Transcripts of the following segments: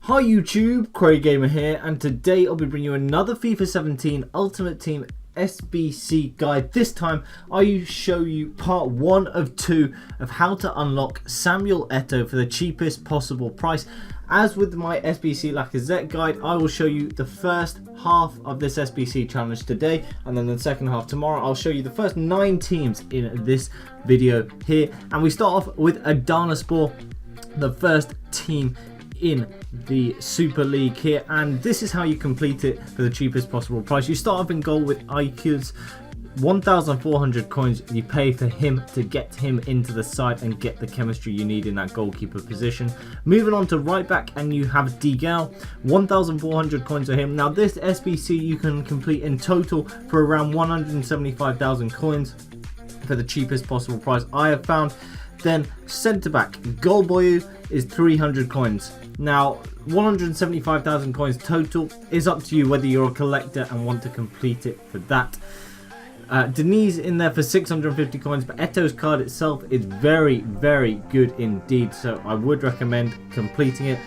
Hi YouTube, Query Gamer here, and today I'll be bringing you another FIFA 17 Ultimate Team SBC guide. This time I show you part 1 of 2 of how to unlock Samuel Eto'o for the cheapest possible price. As with my SBC Lacazette guide, I will show you the first half of this SBC challenge today, and then the second half tomorrow. I'll show you the first 9 teams in this video here, and we start off with Adanaspor, the first team in the Super League here, and this is how you complete it for the cheapest possible price. You start off in goal with Ito's 1,400 coins. You pay for him to get him into the side and get the chemistry you need in that goalkeeper position. Moving on to right back, and you have Digal, 1,400 coins for him. Now this SBC you can complete in total for around 175,000 coins for the cheapest possible price I have found. Then centre back, Golboyu is 300 coins. Now 175,000 coins total is up to you whether you're a collector and want to complete it for that. Denise in there for 650 coins, but Eto'o's card itself is very good indeed, so I would recommend completing it.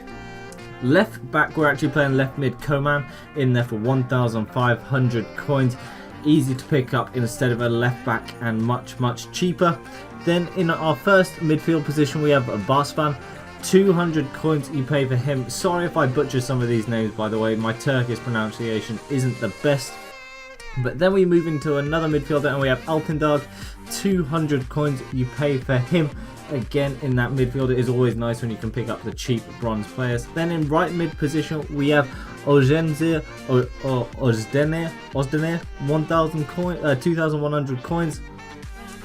Left back, we're actually playing left mid, Coman in there for 1,500 coins. Easy to pick up instead of a left back, and much cheaper. Then in our first midfield position we have Barspan, 200 coins you pay for him. Sorry if I butcher some of these names, by the way, my Turkish pronunciation isn't the best. But then we move into another midfielder and we have Alkendog, 200 coins you pay for him. Again, in that midfield, it is always nice when you can pick up the cheap bronze players. Then in right mid position we have Ozdemir, 2,100 coins.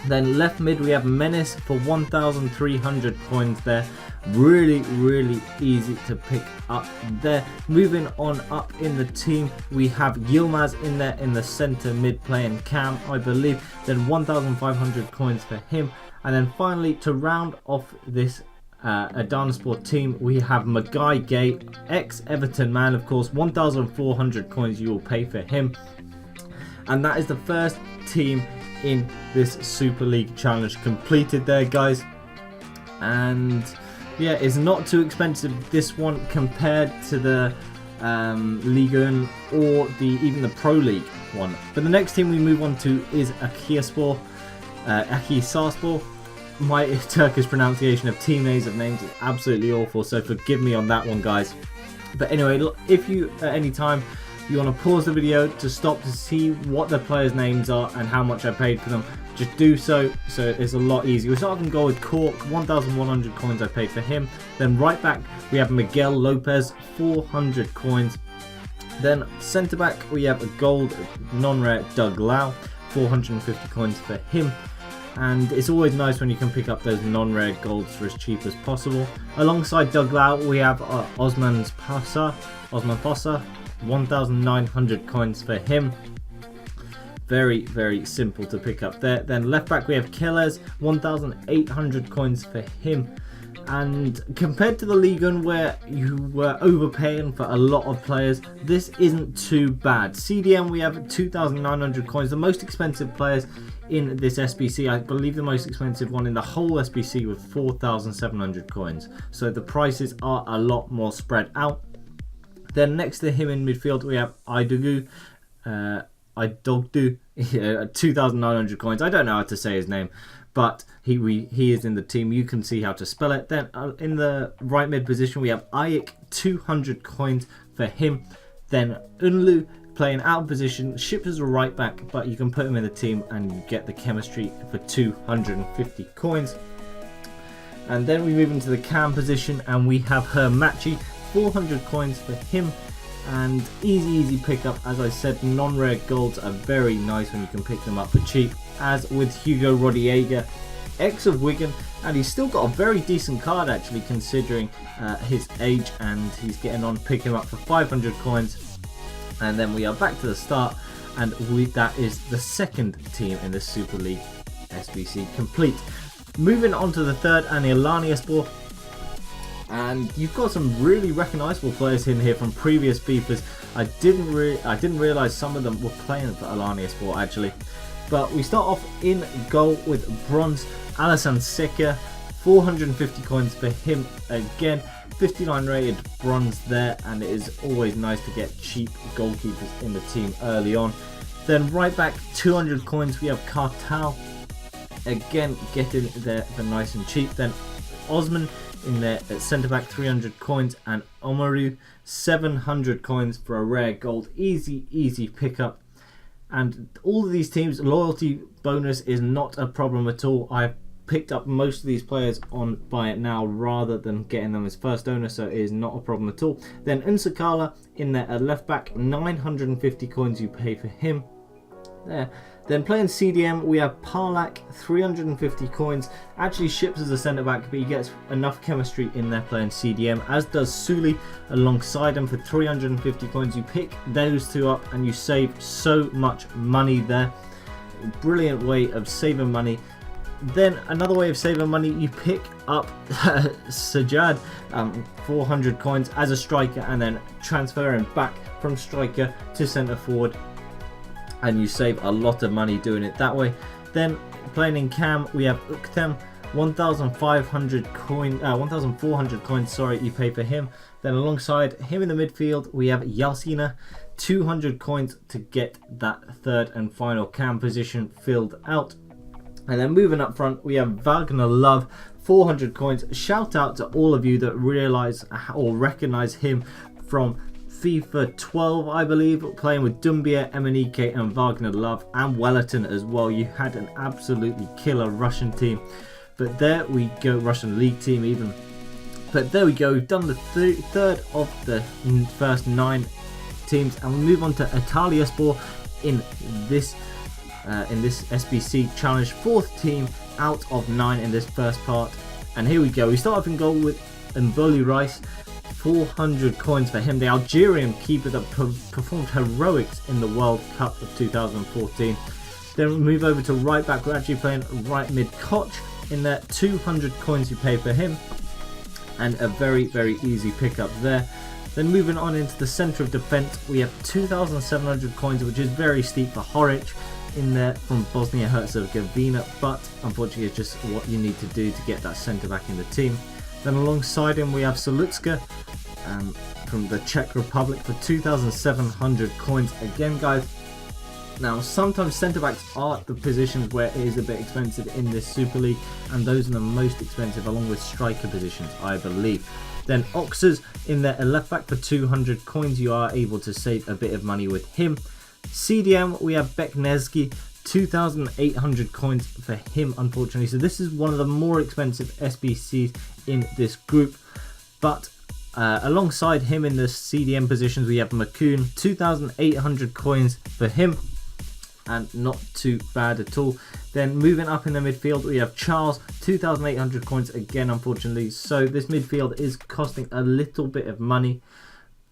Then left mid we have Menace for 1,300 coins there. Really easy to pick up there. Moving on up in the team we have Yilmaz in there in the centre mid playing Cam, I believe. Then 1,500 coins for him. And then finally, to round off this Adanaspor team, we have Magai Gay, ex-Everton man, of course. 1,400 coins you will pay for him. And that is the first team in this Super League challenge completed there, guys. And yeah, it's not too expensive, this one, compared to the Ligue 1 or even the Pro League one. But the next team we move on to is Akhisarspor. My Turkish pronunciation of team names is absolutely awful, so forgive me on that one, guys. But anyway, if you at any time you want to pause the video to stop to see what the players' names are and how much I paid for them, just do so it's a lot easier. We start off and go with Cork, 1,100 coins I paid for him. Then right back we have Miguel Lopez, 400 coins. Then centre back we have a gold non-rare Doug Lau, 450 coins for him. And it's always nice when you can pick up those non-rare golds for as cheap as possible. Alongside Doug Lau we have Osman Fossa, 1,900 coins for him. Very simple to pick up there. Then left back we have Kellers, 1,800 coins for him. And compared to the Ligue 1 where you were overpaying for a lot of players, this isn't too bad. CDM we have 2,900 coins, the most expensive players in this SBC. I believe the most expensive one in the whole SBC with 4,700 coins. So the prices are a lot more spread out. Then next to him in midfield we have Idogdu, 2,900 coins. I don't know how to say his name, but he is in the team. You can see how to spell it. Then in the right mid position we have Ayik, 200 coins for him. Then Unlu playing out of position, shipped as a right back, but you can put him in the team and you get the chemistry for 250 coins. And then we move into the cam position and we have Hermachi, 400 coins for him. And easy pickup. As I said, non-rare golds are very nice when you can pick them up for cheap, as with Hugo Rodallega, ex of Wigan, and he's still got a very decent card actually considering his age, and he's getting on, pick him up for 500 coins. And then we are back to the start, and that is the second team in the Super League SBC complete. Moving on to the third, and Alaniyaspor. And you've got some really recognisable players in here from previous FIFAs. I didn't realise some of them were playing for Alaniyaspor actually. But we start off in goal with bronze Alassane Seca, 450 coins for him again. 59 rated bronze there, and it is always nice to get cheap goalkeepers in the team early on. Then right back, 200 coins, we have Cartal, again getting there for nice and cheap. Then Osman in there at centre back, 300 coins, and Omaru 700 coins for a rare gold. Easy pickup. And all of these teams, loyalty bonus is not a problem at all. I've picked up most of these players on buy it now rather than getting them as first owner, so it is not a problem at all. Then Unsakala in there at left back, 950 coins you pay for him there. Then playing CDM, we have Parlak, 350 coins. Actually ships as a centre back, but he gets enough chemistry in there playing CDM, as does Suli alongside him for 350 coins. You pick those two up and you save so much money there. Brilliant way of saving money. Then another way of saving money, you pick up Sajad, 400 coins as a striker, and then transfer him back from striker to centre forward, and you save a lot of money doing it that way. Then playing in Cam, we have Uktem, 1,400 coins, sorry, you pay for him. Then alongside him in the midfield, we have Yasina, 200 coins to get that third and final Cam position filled out. And then moving up front, we have Wagner Love, 400 coins. Shout out to all of you that realise or recognise him from FIFA 12, I believe, playing with Dumbia, Emenike and Wagner Love, and Wellerton as well. You had an absolutely killer Russian team. But there we go, Russian league team even. But there we go, we've done the third of the first 9 teams, and we move on to Italiaspor in this SBC challenge, 4th team out of 9 in this first part. And here we go, we start off in goal with Mboli Rice, 400 coins for him, the Algerian keeper that performed heroics in the World Cup of 2014. Then we move over to right back, we're actually playing right mid Koch in there, 200 coins you pay for him, and a very easy pickup there. Then moving on into the centre of defence, we have 2,700 coins, which is very steep for Horic in there from Bosnia-Herzegovina, but unfortunately it's just what you need to do to get that centre back in the team. Then alongside him we have Solutska from the Czech Republic for 2,700 coins. Again guys, now sometimes centre backs are the positions where it is a bit expensive in this Super League, and those are the most expensive along with striker positions, I believe. Then Oxers in there at left back for 200 coins, you are able to save a bit of money with him. CDM, we have Bekneski, 2,800 coins for him, unfortunately. So this is one of the more expensive SBCs in this group. But alongside him in the CDM positions, we have Makoun, 2,800 coins for him. And not too bad at all. Then moving up in the midfield, we have Charles, 2,800 coins again, unfortunately. So this midfield is costing a little bit of money.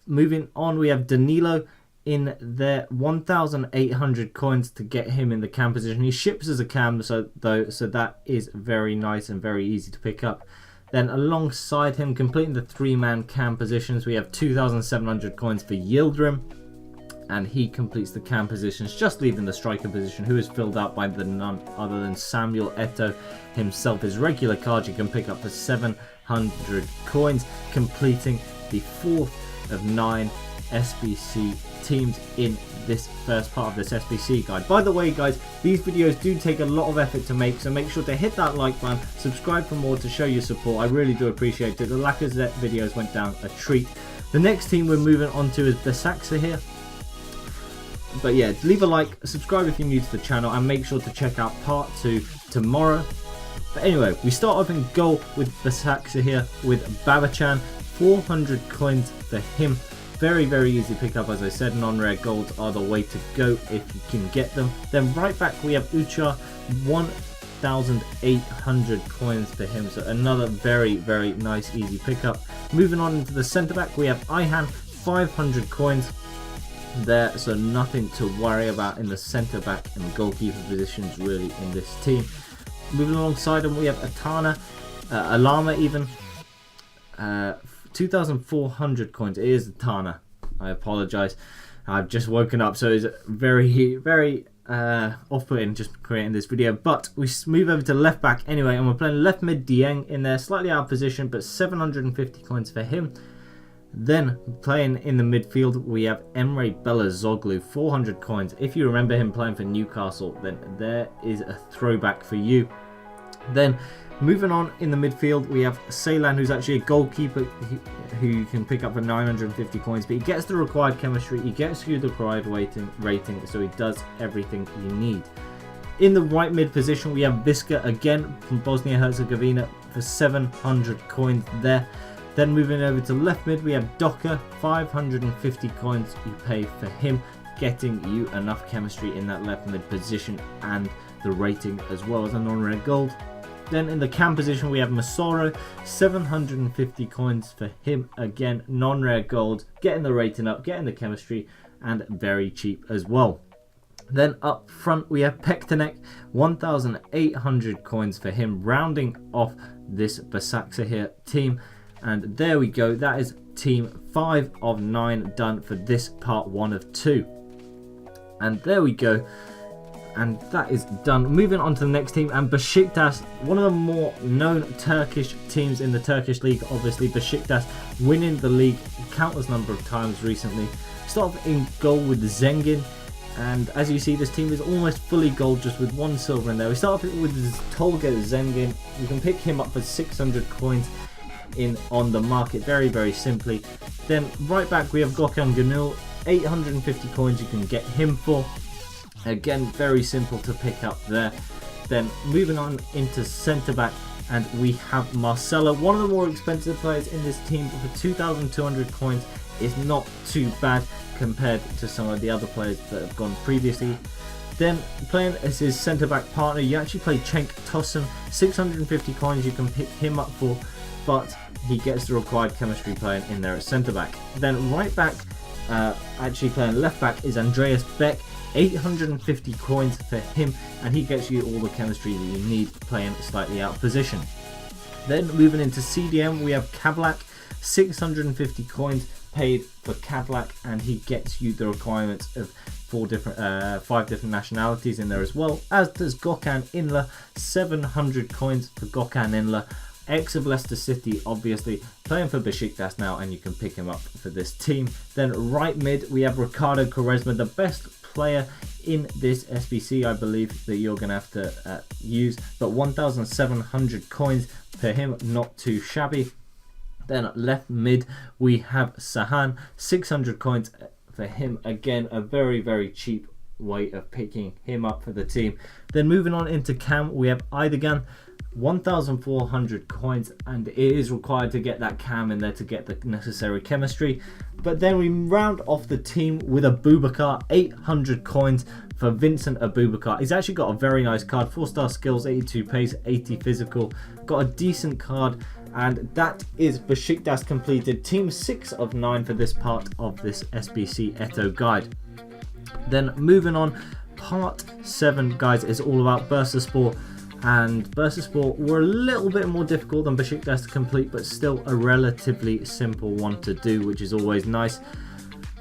Moving on, we have Danilo in there, 1,800 coins to get him in the cam position. He ships as a cam, so that is very nice and very easy to pick up. Then alongside him, completing the 3-man cam positions, we have 2,700 coins for Yildirim, and he completes the cam positions, just leaving the striker position, who is filled out by none other than Samuel Eto'o himself. His regular card you can pick up for 700 coins, completing the 4th of 9 SBC teams in this first part of this SBC guide. By the way guys, these videos do take a lot of effort to make, so make sure to hit that like button, subscribe for more to show your support. I really do appreciate it. The Lacazette videos went down a treat. The next team we're moving on to is Besiktas here. But yeah, leave a like, subscribe if you're new to the channel, and make sure to check out part 2 tomorrow. But anyway, we start off in goal with Besiktas here with Babachan, 400 coins for him. Very easy pickup, as I said. Non-rare golds are the way to go if you can get them. Then right back we have Ucha, 1,800 coins for him, so another very nice easy pickup. Moving on into the centre back, we have Ihan, 500 coins there, so nothing to worry about in the centre back and goalkeeper positions really in this team. Moving alongside him we have Atana, Alama even, 2,400 coins. It is Atana, I apologise, I've just woken up, so it's very off-putting just creating this video, but we move over to left back anyway, and we're playing left mid Dieng in there, slightly out of position, but 750 coins for him. Then playing in the midfield we have Emre Belözoğlu, 400 coins. If you remember him playing for Newcastle, then there is a throwback for you. Then moving on in the midfield we have Ceylan, who's actually a goalkeeper who you can pick up for 950 coins, but he gets the required chemistry, he gets you the required rating, so he does everything you need. In the right mid position we have Viska again from Bosnia-Herzegovina for 700 coins there. Then moving over to left mid we have Doka, 550 coins you pay for him, getting you enough chemistry in that left mid position and the rating as well as a non-rare gold. Then in the cam position we have Masoro, 750 coins for him, again non-rare gold, getting the rating up, getting the chemistry, and very cheap as well. Then up front we have Pektanek, 1,800 coins for him, rounding off this Başakşehir team. And there we go, that is team 5 of 9 done for this part 1 of 2. And there we go, and that is done. Moving on to the next team, and Beşiktaş, one of the more known Turkish teams in the Turkish league. Obviously Beşiktaş winning the league countless number of times recently. Start off in goal with Zengin, and as you see this team is almost fully gold, just with 1 silver in there. We start off with Tolga Zengin. You can pick him up for 600 coins on the market, very simply. Then right back we have Gökhan Gönül, 850 coins you can get him for, again very simple to pick up there. Then moving on into centre back, and we have Marcelo, one of the more expensive players in this team, but for 2,200 coins is not too bad compared to some of the other players that have gone previously. Then playing as his centre back partner you actually play Cenk Tosun, 650 coins you can pick him up for, but he gets the required chemistry playing in there at centre back. Then right back, actually playing left back, is Andreas Beck, 850 coins for him, and he gets you all the chemistry that you need playing slightly out of position. Then moving into CDM we have Kavlak, 650 coins paid for Kavlak, and he gets you the requirements of 5 different nationalities in there as well, as does Gökhan Inler, 700 coins for Gökhan Inler. Ex of Leicester City, obviously playing for Beşiktaş now, and you can pick him up for this team. Then right mid we have Ricardo Quaresma, the best player in this SBC I believe that you're going to have to use, but 1,700 coins for him, not too shabby. Then left mid we have Sahan, 600 coins for him, again a very cheap way of picking him up for the team. Then moving on into cam we have Aydogan, 1,400 coins, and it is required to get that cam in there to get the necessary chemistry. But then we round off the team with Abubakar, 800 coins for Vincent Abubakar. He's actually got a very nice card, 4-star skills, 82 pace, 80 physical, got a decent card, and that is Beşiktaş completed, team 6 of 9 for this part of this SBC Eto'o guide. Then moving on, part 7 guys is all about Bursaspor. And Bursaspor were a little bit more difficult than Beşiktaş to complete, but still a relatively simple one to do, which is always nice.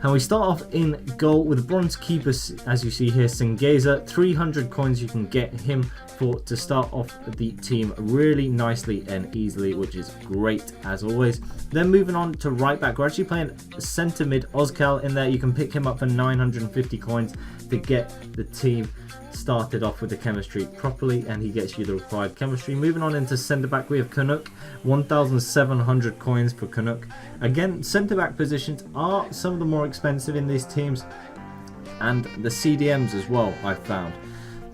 And we start off in goal with bronze keepers, as you see here, Singeza, 300 coins you can get him for to start off the team really nicely and easily, which is great as always. Then moving on to right back, we're actually playing centre mid Özkal in there. You can pick him up for 950 coins to get the team started off with the chemistry properly, and he gets you the required chemistry. Moving on into centre back we have Canuck, 1,700 coins for Canuck. Again, centre back positions are some of the more expensive in these teams, and the CDMs as well I've found.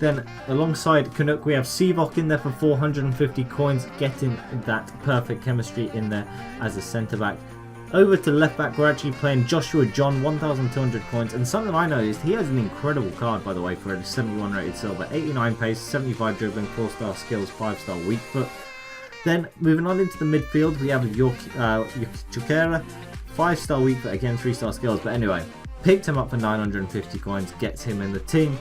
Then alongside Canuck we have Sivok in there for 450 coins, getting that perfect chemistry in there as a centre back. Over to left back, we're actually playing Joshua John, 1,200 coins, and something I noticed, he has an incredible card by the way for a 71 rated silver, 89 pace, 75 dribbling, 4-star skills, 5-star weak foot. Then moving on into the midfield, we have Chukera, 5-star weak foot, again 3-star skills, but anyway, picked him up for 950 coins, gets him in the team.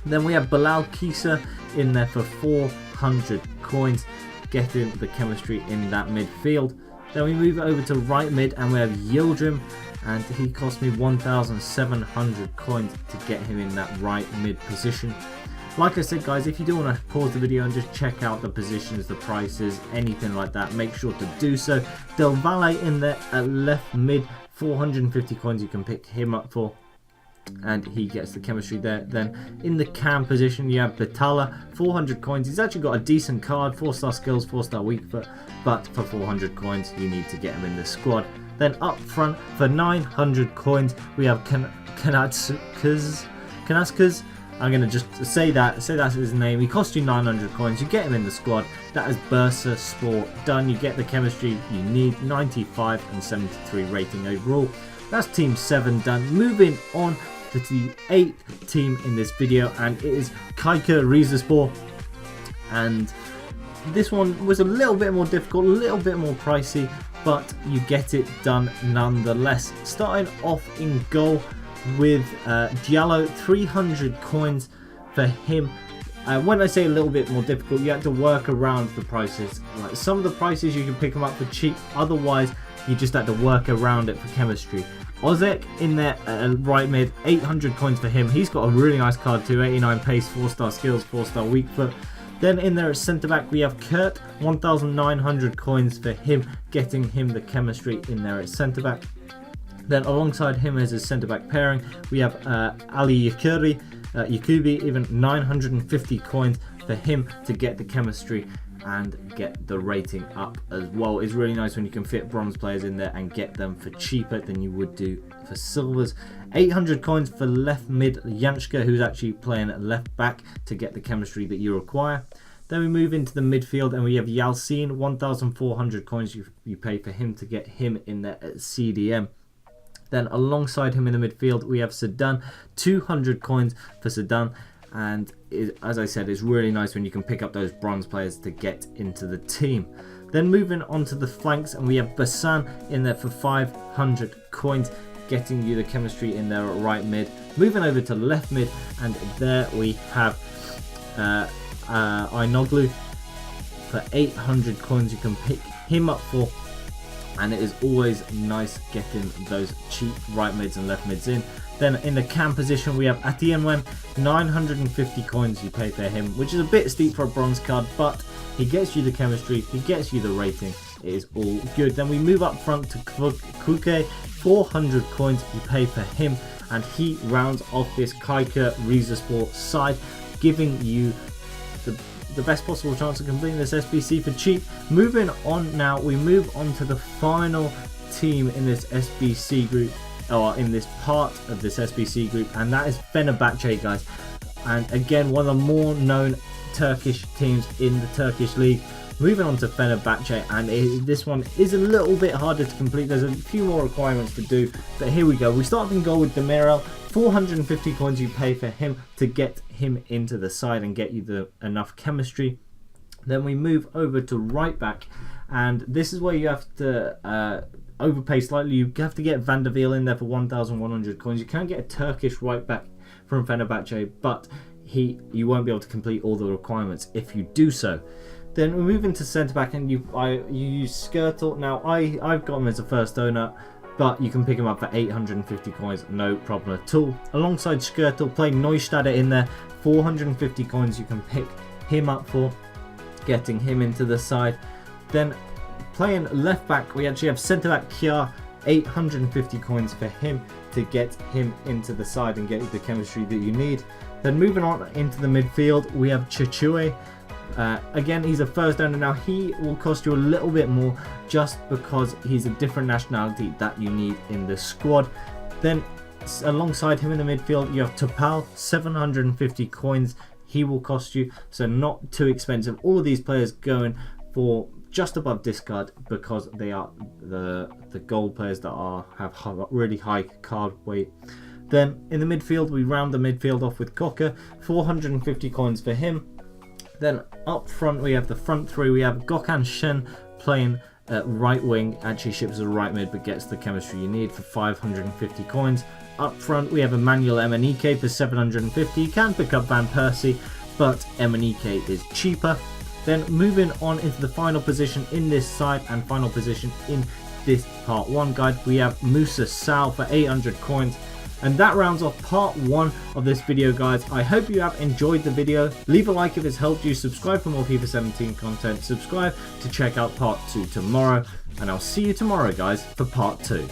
Then we have Bilal Kisa in there for 400 coins, getting the chemistry in that midfield. Then we move over to right mid and we have Yildirim, and he cost me 1,700 coins to get him in that right mid position. Like I said guys, if you do want to pause the video and just check out the positions, the prices, anything like that, make sure to do so. Del Valle in there at left mid, 450 coins you can pick him up for, and he gets the chemistry there. Then in the cam position you have Batala, 400 coins. He's actually got a decent card, 4-star skills, 4-star weak foot, but for 400 coins you need to get him in the squad. Then up front for 900 coins we have Kanaskas. I'm going to just say that's his name. He costs you 900 coins. You get him in the squad. That is Bursa Sport done. You get the chemistry you need. 95 and 73 rating overall. That's team 7 done. Moving on to the 8th team in this video, and it is Kaika Rizespor. And this one was a little bit more difficult, a little bit more pricey, but you get it done nonetheless. Starting off in goal with Diallo, 300 coins for him. When I say a little bit more difficult, you have to work around the prices. Like some of the prices you can pick them up for cheap, otherwise you just have to work around it for chemistry. Ozek in there right mid, 800 coins for him. He's got a really nice card too, 89 pace, 4-star skills, 4-star weak foot. Then in there at centre back we have Kurt, 1,900 coins for him, getting him the chemistry in there at centre back. Then alongside him as his centre-back pairing, we have Ali Yakubi, even 950 coins for him to get the chemistry and get the rating up as well. It's really nice when you can fit bronze players in there and get them for cheaper than you would do for silvers. 800 coins for left mid Janška, who's actually playing left back, to get the chemistry that you require. Then we move into the midfield and we have Yalcin, 1,400 coins you pay for him to get him in there at CDM. Then alongside him in the midfield we have Sedan, 200 coins for Sedan, and as I said, it's really nice when you can pick up those bronze players to get into the team. Then moving on to the flanks, and we have Basan in there for 500 coins, getting you the chemistry in there at right mid. Moving over to left mid, and there we have Ainoglu for 800 coins you can pick him up for. And it is always nice getting those cheap right mids and left mids in. Then in the cam position we have Atienwen, 950 coins you pay for him, which is a bit steep for a bronze card, but he gets you the chemistry, he gets you the rating, it is all good. Then we move up front to Kuke, 400 coins you pay for him, and he rounds off this Kaika Rizespor side, giving you the best possible chance of completing this SBC for cheap. Moving on now, we move on to the final team in this SBC group, or in this part of this SBC group, and that is Fenerbahce, guys. And again, one of the more known Turkish teams in the Turkish league. Moving on to Fenerbahce, and this one is a little bit harder to complete. There's a few more requirements to do, but here we go. We start in goal with Demirel, 450 coins you pay for him to get him into the side and get you enough chemistry. Then we move over to right back, and this is where you have to overpay slightly. You have to get Van der Wiel in there for 1,100 coins. You can get a Turkish right back from Fenerbahce, but you won't be able to complete all the requirements if you do so. Then we move into centre back, and you use Skrtel. Now I've got him as a first owner, but you can pick him up for 850 coins, no problem at all. Alongside Skrtel, play Neustadter in there, 450 coins you can pick him up for, getting him into the side. Then playing left back, we actually have centre back Kjær, 850 coins for him to get him into the side and get you the chemistry that you need. Then moving on into the midfield, we have Chechue. Again, he's a first owner. Now he will cost you a little bit more just because he's a different nationality that you need in the squad. Then alongside him in the midfield you have Topal, 750 coins he will cost you, so not too expensive. All of these players going for just above discard because they are the gold players that have really high card weight. Then in the midfield we round the midfield off with Koka, 450 coins for him. Then up front we have the front three. We have Gökhan Şen playing right wing, actually ships as a right mid but gets the chemistry you need for 550 coins. Up front we have Emmanuel Emenike for 750. You can pick up Van Persie, but Emenike is cheaper. Then moving on into the final position in this side and final position in this part 1 guide. We have Musa Sal for 800 coins. And that rounds off part 1 of this video, guys. I hope you have enjoyed the video. Leave a like if it's helped you. Subscribe for more FIFA 17 content. Subscribe to check out part 2 tomorrow. And I'll see you tomorrow, guys, for part 2.